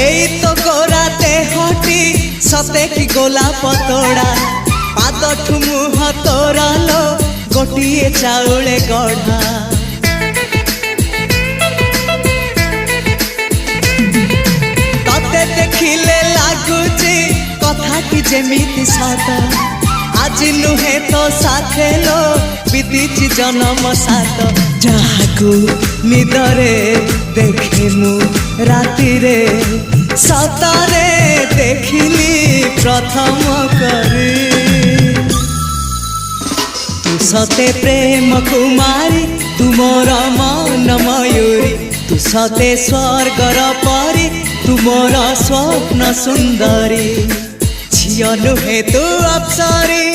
एई तो गोरा देहटी सते कि गोलाप तोड़ा पाद मुह तोरा लो गोटिए चाउले गढ़ा तते देखिले लागुची कथाटी जेमिति सत आज नुहे तो साथे लो बीतीची जन्म सात जहाकू निदरे देखे मु राति रे सतरे देखिली प्रथम करी तू सते प्रेम कुमारी तू मोर मन मयूरी तू सते स्वर्गर परी तू मोर स्वप्न सुंदरी झियो नुहे तू अप्सरी।